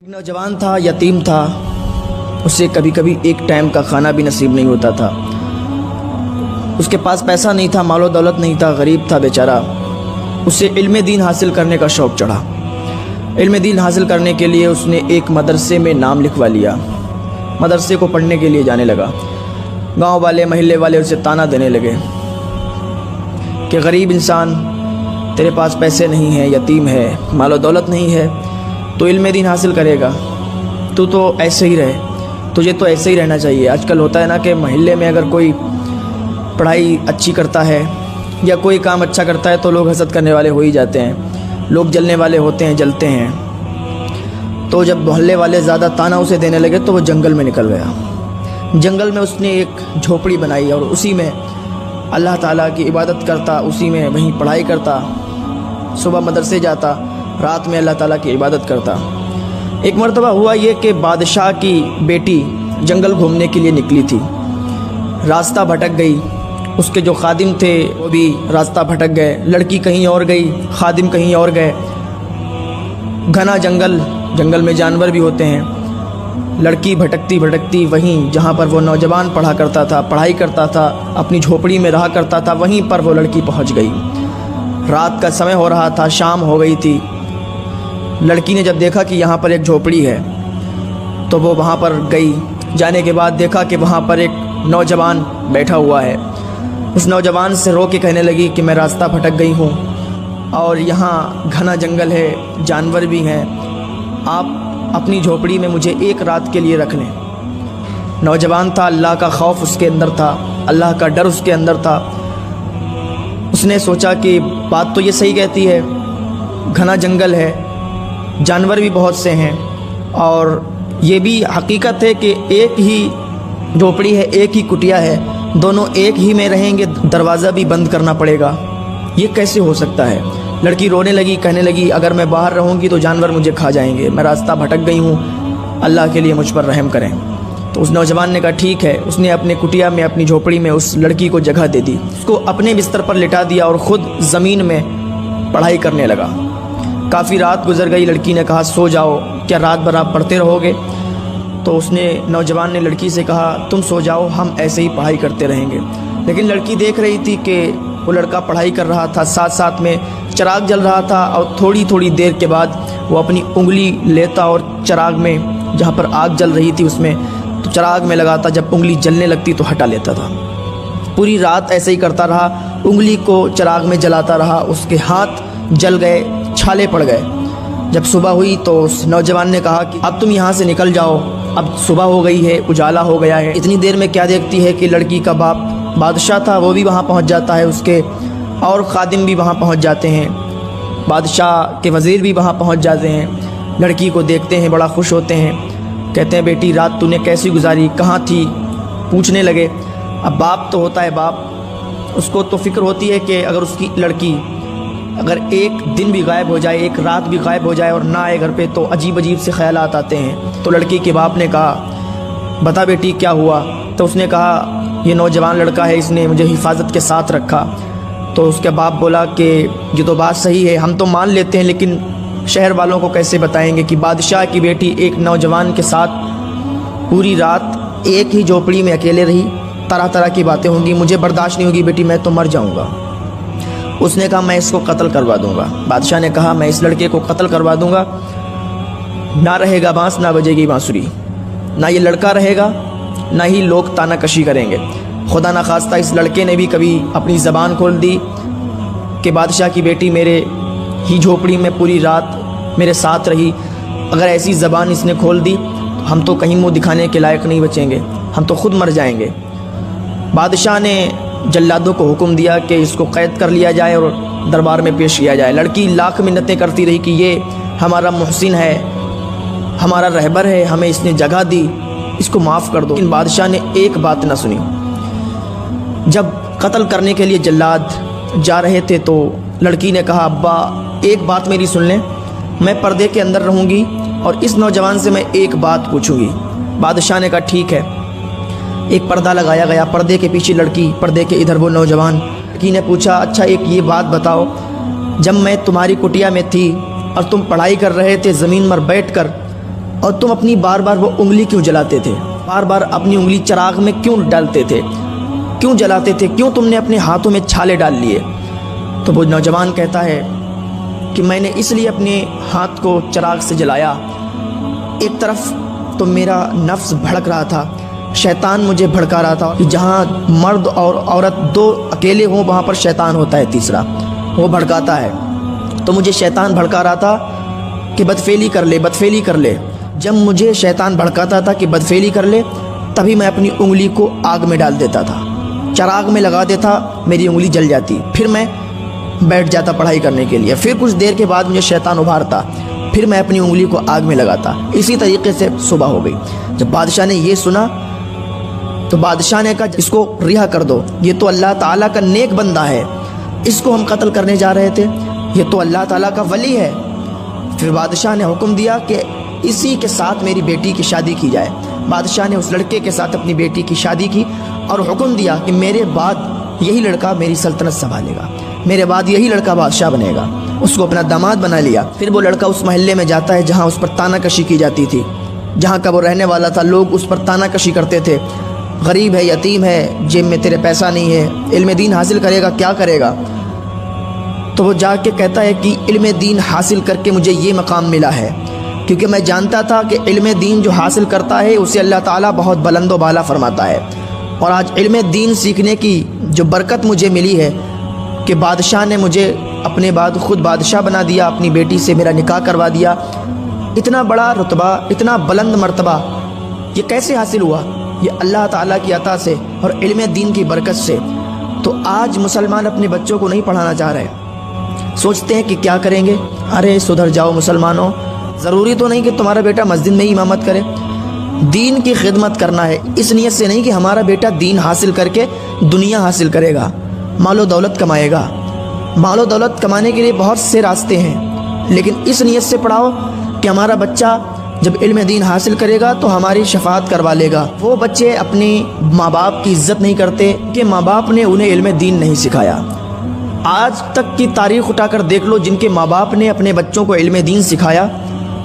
ایک نوجوان تھا، یتیم تھا، اسے کبھی کبھی ایک ٹائم کا کھانا بھی نصیب نہیں ہوتا تھا۔ اس کے پاس پیسہ نہیں تھا، مال و دولت نہیں تھا، غریب تھا بیچارہ۔ اسے علم دین حاصل کرنے کا شوق چڑھا۔ علم دین حاصل کرنے کے لیے اس نے ایک مدرسے میں نام لکھوا لیا۔ مدرسے کو پڑھنے کے لیے جانے لگا۔ گاؤں والے، محلے والے اسے تانا دینے لگے کہ غریب انسان، تیرے پاس پیسے نہیں ہیں، یتیم ہے، مال و دولت نہیں ہے، تو علم دین حاصل کرے گا، تو ایسے ہی رہے، تجھے تو ایسے ہی رہنا چاہیے۔ آج کل ہوتا ہے نا کہ محلے میں اگر کوئی پڑھائی اچھی کرتا ہے یا کوئی کام اچھا کرتا ہے تو لوگ حسد کرنے والے ہو ہی جاتے ہیں، لوگ جلنے والے ہوتے ہیں، جلتے ہیں۔ تو جب محلے والے زیادہ تانا اسے دینے لگے تو وہ جنگل میں نکل گیا۔ جنگل میں اس نے ایک جھوپڑی بنائی اور اسی میں اللہ تعالیٰ کی عبادت کرتا، اسی میں وہیں پڑھائی کرتا، صبح مدرسے جاتا، رات میں اللہ تعالیٰ کی عبادت کرتا۔ ایک مرتبہ ہوا یہ کہ بادشاہ کی بیٹی جنگل گھومنے کے لیے نکلی تھی، راستہ بھٹک گئی۔ اس کے جو خادم تھے وہ بھی راستہ بھٹک گئے، لڑکی کہیں اور گئی، خادم کہیں اور گئے۔ گھنا جنگل میں جانور بھی ہوتے ہیں۔ لڑکی بھٹکتی بھٹکتی وہیں جہاں پر وہ نوجوان پڑھا کرتا تھا، پڑھائی کرتا تھا، اپنی جھوپڑی میں رہا کرتا تھا، وہیں پر وہ لڑکی پہنچ گئی۔ رات کا سمے ہو رہا تھا، شام ہو گئی تھی۔ لڑکی نے جب دیکھا کہ یہاں پر ایک جھوپڑی ہے تو وہ وہاں پر گئی۔ جانے کے بعد دیکھا کہ وہاں پر ایک نوجوان بیٹھا ہوا ہے۔ اس نوجوان سے رو کے کہنے لگی کہ میں راستہ بھٹک گئی ہوں اور یہاں گھنا جنگل ہے، جانور بھی ہیں، آپ اپنی جھوپڑی میں مجھے ایک رات کے لیے رکھ لیں۔ نوجوان تھا، اللہ کا خوف اس کے اندر تھا، اللہ کا ڈر اس کے اندر تھا۔ اس نے سوچا کہ بات تو یہ صحیح کہتی ہے، گھنا جنگل ہے، جانور بھی بہت سے ہیں، اور یہ بھی حقیقت ہے کہ ایک ہی جھوپڑی ہے، ایک ہی کٹیا ہے، دونوں ایک ہی میں رہیں گے، دروازہ بھی بند کرنا پڑے گا، یہ کیسے ہو سکتا ہے؟ لڑکی رونے لگی، کہنے لگی اگر میں باہر رہوں گی تو جانور مجھے کھا جائیں گے، میں راستہ بھٹک گئی ہوں، اللہ کے لیے مجھ پر رحم کریں۔ تو اس نوجوان نے کہا ٹھیک ہے۔ اس نے اپنے کٹیا میں، اپنی جھوپڑی میں اس لڑکی کو جگہ دے دی، اس کو اپنے بستر پر لٹا دیا اور خود زمین میں پڑھائی کرنے لگا۔ کافی رات گزر گئی، لڑکی نے کہا سو جاؤ، کیا رات بھر آپ پڑھتے رہو گے؟ تو اس نے، نوجوان نے لڑکی سے کہا تم سو جاؤ، ہم ایسے ہی پڑھائی کرتے رہیں گے۔ لیکن لڑکی دیکھ رہی تھی کہ وہ لڑکا پڑھائی کر رہا تھا، ساتھ ساتھ میں چراغ جل رہا تھا، اور تھوڑی تھوڑی دیر کے بعد وہ اپنی انگلی لیتا اور چراغ میں، جہاں پر آگ جل رہی تھی اس میں، تو چراغ میں لگاتا، جب انگلی جلنے لگتی تو ہٹا لیتا تھا۔ پوری رات ایسے ہی کرتا رہا، انگلی کو چراغ میں جلاتا رہا، اس کے ہاتھ جل گئے، چھالے پڑ گئے۔ جب صبح ہوئی تو اس نوجوان نے کہا کہ اب تم یہاں سے نکل جاؤ، اب صبح ہو گئی ہے، اجالا ہو گیا ہے۔ اتنی دیر میں کیا دیکھتی ہے کہ لڑکی کا باپ بادشاہ تھا، وہ بھی وہاں پہنچ جاتا ہے، اس کے اور خادم بھی وہاں پہنچ جاتے ہیں، بادشاہ کے وزیر بھی وہاں پہنچ جاتے ہیں۔ لڑکی کو دیکھتے ہیں، بڑا خوش ہوتے ہیں، کہتے ہیں بیٹی رات تو نے کیسی گزاری، کہاں تھی؟ پوچھنے لگے۔ اب باپ تو ہوتا ہے باپ، اس کو تو فکر ہوتی ہے کہ اگر اس کی لڑکی اگر ایک دن بھی غائب ہو جائے، ایک رات بھی غائب ہو جائے اور نہ آئے گھر پہ تو عجیب عجیب سے خیالات آتے ہیں۔ تو لڑکی کے باپ نے کہا بتا بیٹی کیا ہوا؟ تو اس نے کہا یہ نوجوان لڑکا ہے، اس نے مجھے حفاظت کے ساتھ رکھا۔ تو اس کے باپ بولا کہ یہ تو بات صحیح ہے، ہم تو مان لیتے ہیں، لیکن شہر والوں کو کیسے بتائیں گے کہ بادشاہ کی بیٹی ایک نوجوان کے ساتھ پوری رات ایک ہی جھوپڑی میں اکیلے رہی، طرح طرح کی باتیں ہوں گی، مجھے برداشت نہیں ہوگی بیٹی، میں تو مر جاؤں گا۔ اس نے کہا میں اس کو قتل کروا دوں گا۔ بادشاہ نے کہا میں اس لڑکے کو قتل کروا دوں گا، نہ رہے گا بانس، نہ بجے گی بانسری، نہ یہ لڑکا رہے گا، نہ ہی لوگ تانا کشی کریں گے۔ خدا نہ خواستہ اس لڑکے نے بھی کبھی اپنی زبان کھول دی کہ بادشاہ کی بیٹی میرے ہی جھوپڑی میں پوری رات میرے ساتھ رہی، اگر ایسی زبان اس نے کھول دی تو ہم تو کہیں منہ دکھانے کے لائق نہیں بچیں گے، ہم تو خود مر جائیں گے۔ بادشاہ نے جلادوں کو حکم دیا کہ اس کو قید کر لیا جائے اور دربار میں پیش کیا جائے۔ لڑکی لاکھ منتیں کرتی رہی کہ یہ ہمارا محسن ہے، ہمارا رہبر ہے، ہمیں اس نے جگہ دی، اس کو معاف کر دو۔ لیکن بادشاہ نے ایک بات نہ سنی۔ جب قتل کرنے کے لیے جلاد جا رہے تھے تو لڑکی نے کہا ابا ایک بات میری سن لیں، میں پردے کے اندر رہوں گی اور اس نوجوان سے میں ایک بات پوچھوں گی۔ بادشاہ نے کہا ٹھیک ہے۔ ایک پردہ لگایا گیا، پردے کے پیچھے لڑکی، پردے کے ادھر وہ نوجوان۔ لڑکی نے پوچھا اچھا ایک یہ بات بتاؤ، جب میں تمہاری کٹیا میں تھی اور تم پڑھائی کر رہے تھے زمین پر بیٹھ کر، اور تم اپنی بار بار وہ انگلی کیوں جلاتے تھے؟ بار بار اپنی انگلی چراغ میں کیوں ڈالتے تھے؟ کیوں جلاتے تھے؟ کیوں تم نے اپنے ہاتھوں میں چھالے ڈال لیے؟ تو وہ نوجوان کہتا ہے کہ میں نے اس لیے اپنے ہاتھ کو چراغ سے جلایا، ایک طرف تو میرا نفس بھڑک رہا تھا، شیطان مجھے بھڑکا رہا تھا کہ جہاں مرد اور عورت دو اکیلے ہوں وہاں پر شیطان ہوتا ہے تیسرا، وہ بھڑکاتا ہے، تو مجھے شیطان بھڑکا رہا تھا کہ بدفعلی کر لے، بدفعلی کر لے۔ جب مجھے شیطان بھڑکاتا تھا کہ بدفعلی کر لے، تبھی میں اپنی انگلی کو آگ میں ڈال دیتا تھا، چراغ میں لگا دیتا، میری انگلی جل جاتی، پھر میں بیٹھ جاتا پڑھائی کرنے کے لیے، پھر کچھ دیر کے بعد مجھے شیطان ابھارتا، پھر میں اپنی انگلی کو آگ میں لگاتا۔ اسی طریقے سے صبح ہو گئی۔ جب بادشاہ نے یہ سنا تو بادشاہ نے کہا اس کو رہا کر دو، یہ تو اللہ تعالیٰ کا نیک بندہ ہے، اس کو ہم قتل کرنے جا رہے تھے، یہ تو اللہ تعالیٰ کا ولی ہے۔ پھر بادشاہ نے حکم دیا کہ اسی کے ساتھ میری بیٹی کی شادی کی جائے۔ بادشاہ نے اس لڑکے کے ساتھ اپنی بیٹی کی شادی کی اور حکم دیا کہ میرے بعد یہی لڑکا میری سلطنت سنبھالے گا، میرے بعد یہی لڑکا بادشاہ بنے گا۔ اس کو اپنا داماد بنا لیا۔ پھر وہ لڑکا اس محلے میں جاتا ہے جہاں اس پر تانا کشی کی جاتی تھی، جہاں کا وہ رہنے والا تھا، لوگ اس پر تانا کشی کرتے تھے، غریب ہے، یتیم ہے، جیب میں تیرے پیسہ نہیں ہے، علم دین حاصل کرے گا کیا کرے گا؟ تو وہ جا کے کہتا ہے کہ علم دین حاصل کر کے مجھے یہ مقام ملا ہے، کیونکہ میں جانتا تھا کہ علم دین جو حاصل کرتا ہے اسے اللہ تعالیٰ بہت بلند و بالا فرماتا ہے، اور آج علم دین سیکھنے کی جو برکت مجھے ملی ہے کہ بادشاہ نے مجھے اپنے بعد خود بادشاہ بنا دیا، اپنی بیٹی سے میرا نکاح کروا دیا، اتنا بڑا رتبہ، اتنا بلند مرتبہ یہ کیسے حاصل ہوا؟ یہ اللہ تعالیٰ کی عطا سے اور علم دین کی برکت سے۔ تو آج مسلمان اپنے بچوں کو نہیں پڑھانا چاہ رہے، سوچتے ہیں کہ کیا کریں گے۔ ارے سدھر جاؤ مسلمانوں، ضروری تو نہیں کہ تمہارا بیٹا مسجد میں ہی امامت کرے، دین کی خدمت کرنا ہے، اس نیت سے نہیں کہ ہمارا بیٹا دین حاصل کر کے دنیا حاصل کرے گا، مال و دولت کمائے گا۔ مال و دولت کمانے کے لیے بہت سے راستے ہیں، لیکن اس نیت سے پڑھاؤ کہ ہمارا بچہ جب علم دین حاصل کرے گا تو ہماری شفاعت کروا لے گا۔ وہ بچے اپنے ماں باپ کی عزت نہیں کرتے کہ ماں باپ نے انہیں علم دین نہیں سکھایا۔ آج تک کی تاریخ اٹھا کر دیکھ لو، جن کے ماں باپ نے اپنے بچوں کو علم دین سکھایا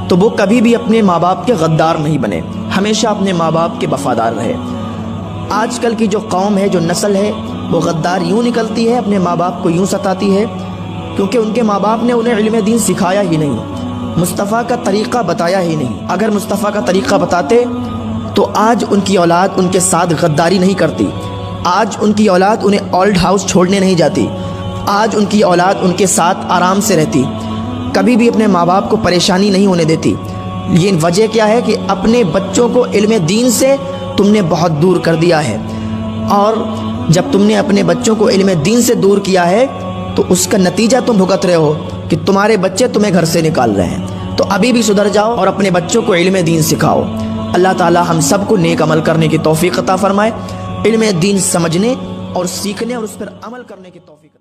تو وہ کبھی بھی اپنے ماں باپ کے غدار نہیں بنے، ہمیشہ اپنے ماں باپ کے وفادار رہے۔ آج کل کی جو قوم ہے، جو نسل ہے، وہ غدار یوں نکلتی ہے، اپنے ماں باپ کو یوں ستاتی ہے کیونکہ ان کے ماں باپ نے انہیں علم دین سکھایا ہی نہیں، مصطفیٰ کا طریقہ بتایا ہی نہیں۔ اگر مصطفیٰ کا طریقہ بتاتے تو آج ان کی اولاد ان کے ساتھ غداری نہیں کرتی، آج ان کی اولاد انہیں اولڈ ہاؤس چھوڑنے نہیں جاتی، آج ان کی اولاد ان کے ساتھ آرام سے رہتی، کبھی بھی اپنے ماں باپ کو پریشانی نہیں ہونے دیتی۔ یہ وجہ کیا ہے کہ اپنے بچوں کو علم دین سے تم نے بہت دور کر دیا ہے، اور جب تم نے اپنے بچوں کو علم دین سے دور کیا ہے تو اس کا نتیجہ تم بھگت رہے ہو کہ تمہارے بچے تمہیں گھر سے نکال رہے ہیں۔ تو ابھی بھی سدھر جاؤ اور اپنے بچوں کو علم دین سکھاؤ۔ اللہ تعالی ہم سب کو نیک عمل کرنے کی توفیق عطا فرمائے، علم دین سمجھنے اور سیکھنے اور اس پر عمل کرنے کی توفیق